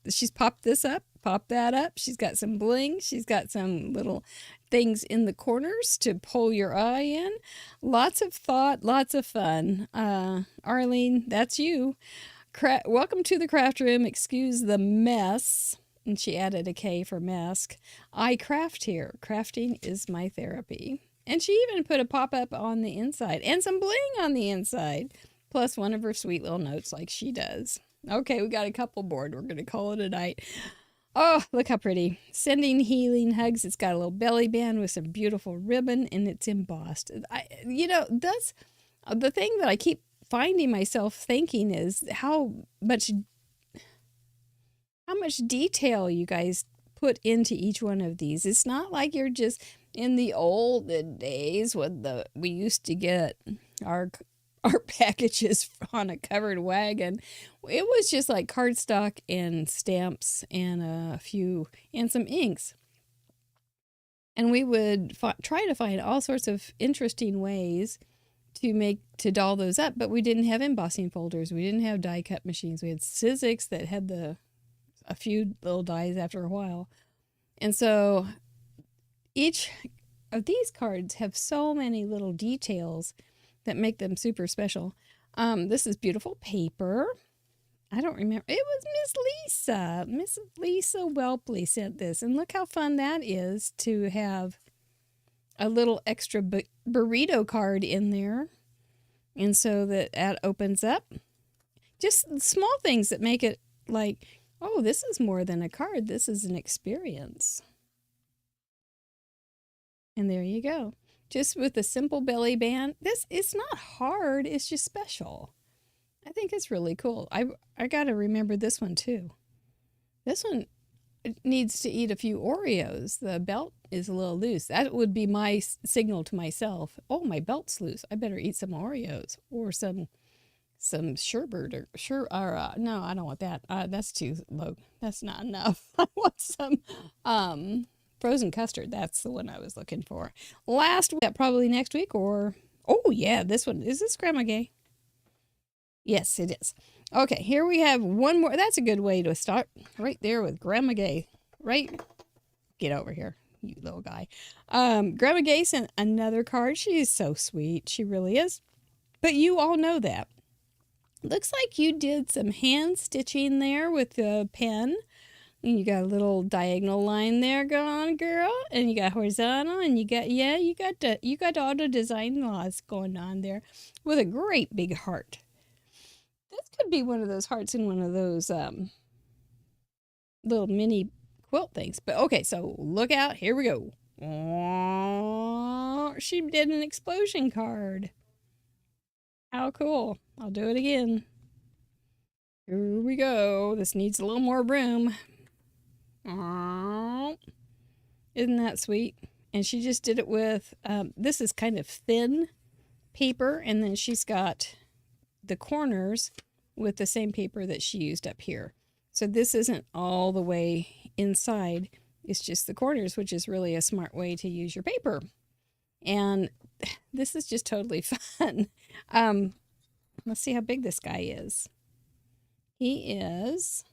She's popped this up, popped that up. She's got some bling. She's got some little things in the corners to pull your eye in. Lots of thought, lots of fun. Arlene, that's you. Welcome to the craft room. Excuse the mess. And she added a K for mask. I craft here. Crafting is my therapy. And she even put a pop-up on the inside and some bling on the inside, plus one of her sweet little notes like she does. Okay, we got a couple board. We're going to call it a night. Oh, look how pretty. Sending healing hugs. It's got a little belly band with some beautiful ribbon, and it's embossed. That's the thing that I keep finding myself thinking is how much detail you guys put into each one of these. It's not like you're just in the olden days when we used to get our packages on a covered wagon. It was just like cardstock and stamps and and some inks. And we would try to find all sorts of interesting ways to doll those up, but we didn't have embossing folders. We didn't have die cut machines. We had Sizzix that had a few little dies after a while. And so each of these cards have so many little details that make them super special. This is beautiful paper. I don't remember. It was Miss Lisa Welpley sent this. And look how fun that is to have a little extra burrito card in there. And so that opens up. Just small things that make it like, oh, this is more than a card. This is an experience. And there you go. Just with a simple belly band. It's not hard. It's just special. I think it's really cool. I got to remember this one too. This one needs to eat a few Oreos. The belt is a little loose. That would be my signal to myself. Oh, my belt's loose. I better eat some Oreos or some sherbet or no, I don't want that. That's too low. That's not enough. I want some Frozen custard. That's the one I was looking for. Last week, probably next week, or oh yeah, this one. Is this Grandma Gay? Yes, it is. Okay, here we have one more. That's a good way to start. Right there with Grandma Gay. Right? Get over here, you little guy. Grandma Gay sent another card. She's so sweet. She really is. But you all know that. Looks like you did some hand stitching there with the pen. And you got a little diagonal line there going on, girl, and you got horizontal, and you got you got all the design laws going on there with a great big heart. This could be one of those hearts in one of those little mini quilt things. But okay, so look out. Here we go. She did an explosion card. How cool. I'll do it again. Here we go. This needs a little more room. Isn't that sweet? And she just did it with, this is kind of thin paper, and then she's got the corners with the same paper that she used up here. So this isn't all the way inside. It's just the corners, which is really a smart way to use your paper. And this is just totally fun. Let's see how big this guy is. He is,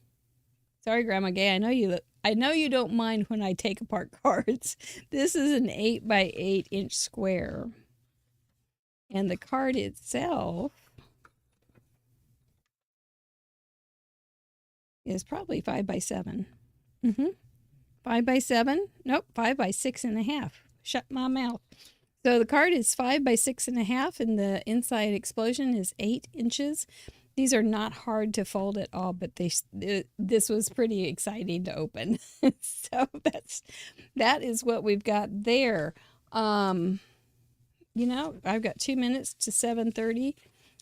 sorry, Grandma Gay, I know you don't mind when I take apart cards. This is an 8 by 8 inch square. And the card itself is probably 5 by 7. 5 by 7? Nope, 5 by 6.5. Shut my mouth. So the card is 5 by 6.5, and the inside explosion is 8 inches. These are not hard to fold at all, but this was pretty exciting to open. So that is what we've got there. You know, I've got 2 minutes to 7:30.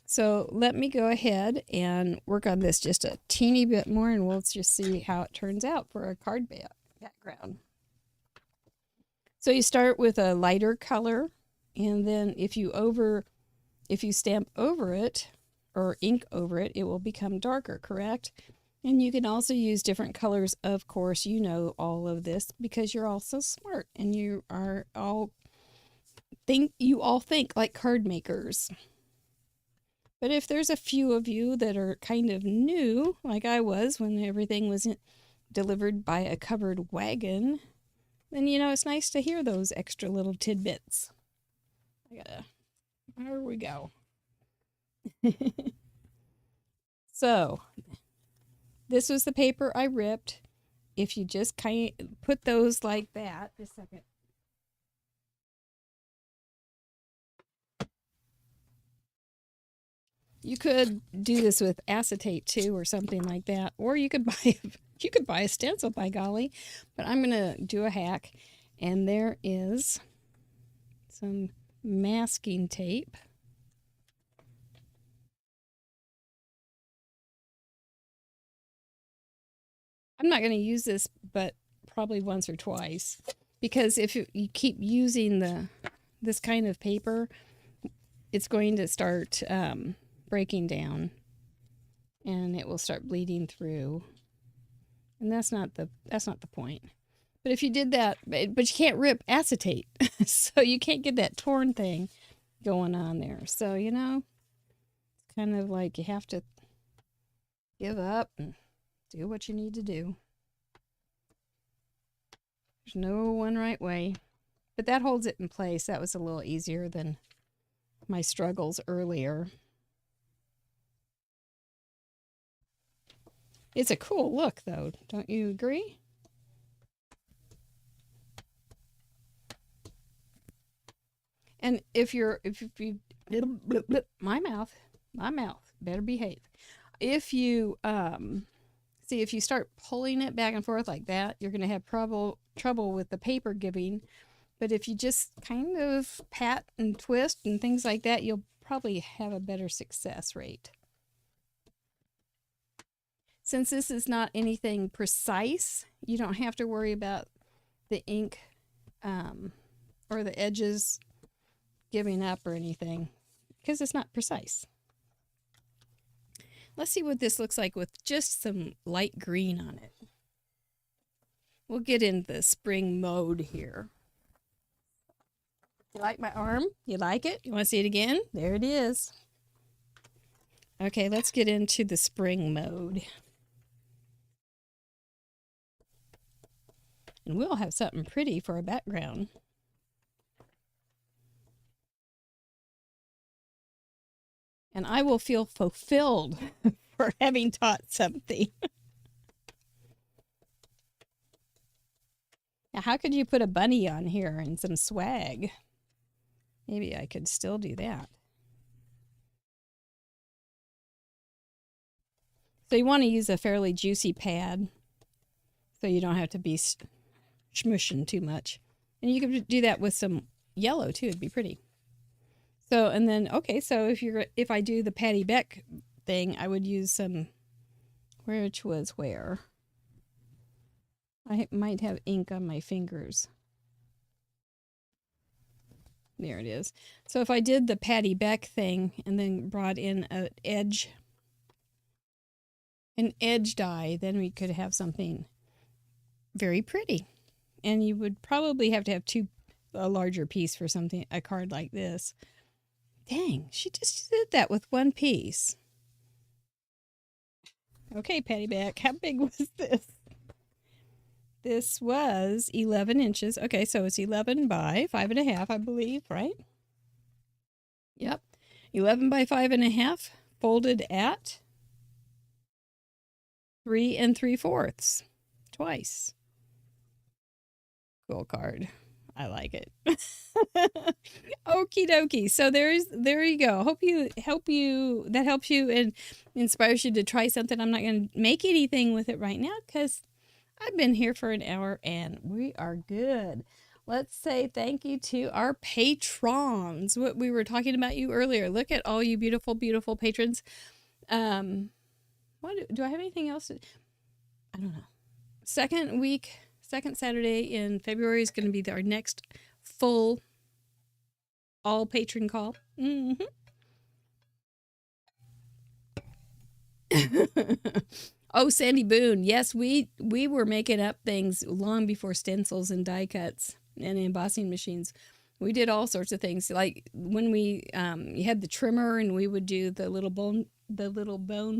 So let me go ahead and work on this just a teeny bit more, and we'll just see how it turns out for a card background. So you start with a lighter color, and then if you stamp over it or ink over it, it will become darker, correct? And you can also use different colors. Of course, you know all of this because you're all so smart, and you all think like card makers. But if there's a few of you that are kind of new, like I was when everything was delivered by a covered wagon, then you know it's nice to hear those extra little tidbits. There we go. So this was the paper I ripped. If you just kind of put those like that, just a second. You could do this with acetate too, or something like that, or you could buy a stencil, by golly. But I'm gonna do a hack, and there is some masking tape. I'm not going to use this, but probably once or twice, because if you keep using this kind of paper, it's going to start breaking down, and it will start bleeding through, and that's not the point. But if you did that, but you can't rip acetate, so you can't get that torn thing going on there. So you know, it's kind of like you have to give up and do what you need to do. There's no one right way, but that holds it in place. That was a little easier than my struggles earlier. It's a cool look, though. Don't you agree? And if you my mouth better behave. If you see, if you start pulling it back and forth like that, you're going to have trouble with the paper giving. But if you just kind of pat and twist and things like that, you'll probably have a better success rate. Since this is not anything precise, you don't have to worry about the ink or the edges giving up or anything, because it's not precise. Let's see what this looks like with just some light green on it. We'll get into the spring mode here. You like my arm? You like it? You want to see it again? There it is. Okay, let's get into the spring mode. And we'll have something pretty for a background. And I will feel fulfilled for having taught something. Now, how could you put a bunny on here and some swag? Maybe I could still do that. So you want to use a fairly juicy pad so you don't have to be smushing too much. And you could do that with some yellow too. It'd be pretty. So, and then, okay, so if I do the Patty Beck thing, I would use some, which was where? I might have ink on my fingers. There it is. So if I did the Patty Beck thing and then brought in an edge dye, then we could have something very pretty. And you would probably have to have a larger piece for something, a card like this. Dang, she just did that with one piece. Okay, Patty Beck, how big was this? This was 11 inches. Okay, so it's 11 by 5.5, I believe, right? Yep. 11 by 5.5, folded at 3 3/4, twice. Cool card. I like it. Okie dokie. So there you go. Hope that helps you and inspires you to try something. I'm not going to make anything with it right now because I've been here for an hour and we are good. Let's say thank you to our patrons. What we were talking about you earlier. Look at all you beautiful, beautiful patrons. What do I have anything else? I don't know. Second Saturday in February is going to be our next full all patron call. Mm-hmm. Oh, Sandy Boone. Yes, we were making up things long before stencils and die cuts and embossing machines. We did all sorts of things. Like when we you had the trimmer and we would do the little bone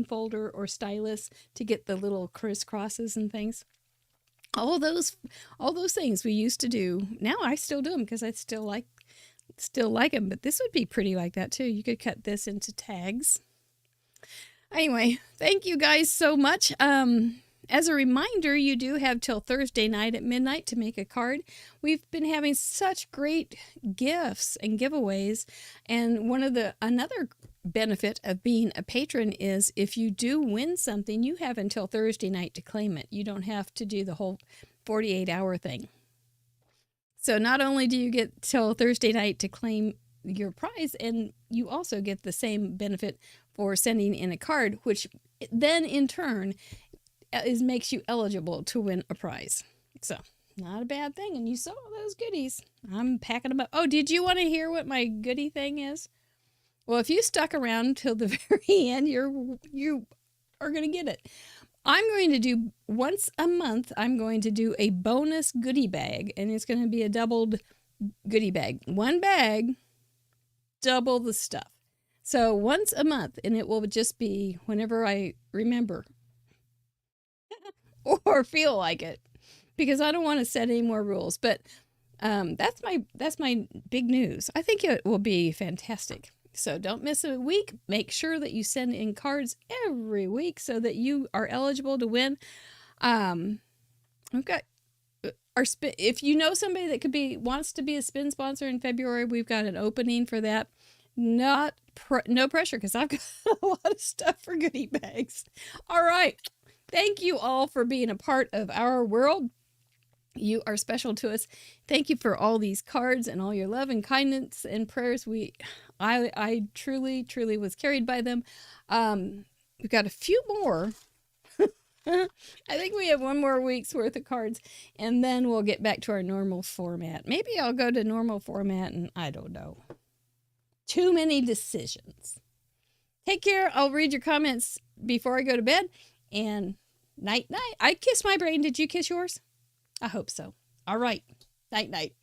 folder or stylus to get the little crisscrosses and things. All those things we used to do. Now I still do them because I still like them. But this would be pretty like that too. You could cut this into tags. Anyway, thank you guys so much. As a reminder, you do have till Thursday night at midnight to make a card. We've been having such great gifts and giveaways, and another benefit of being a patron is if you do win something, you have until Thursday night to claim it. You don't have to do the whole 48-hour thing. So not only do you get till Thursday night to claim your prize, and you also get the same benefit for sending in a card, which then in turn makes you eligible to win a prize. So not a bad thing. And you saw those goodies. I'm packing them up. Oh, did you want to hear what my goodie thing is? Well, if you stuck around till the very end, you are going to get it. I'm going to do once a month. I'm going to do a bonus goodie bag, and it's going to be a doubled goodie bag. One bag, double the stuff. So once a month, and it will just be whenever I remember or feel like it, because I don't want to set any more rules. But that's my big news. I think it will be fantastic. So don't miss a week. Make sure that you send in cards every week so that you are eligible to win. We've got our spin. If you know somebody that wants to be a spin sponsor in February, we've got an opening for that. No pressure, because I've got a lot of stuff for goodie bags. All right. Thank you all for being a part of our world. You are special to us. Thank you for all these cards and all your love and kindness and prayers. I truly, truly was carried by them. We've got a few more. I think we have one more week's worth of cards, and then we'll get back to our normal format. Maybe I'll go to normal format, and I don't know. Too many decisions. Take care. I'll read your comments before I go to bed. And night, night. I kiss my brain. Did you kiss yours? I hope so. All right. Night, night.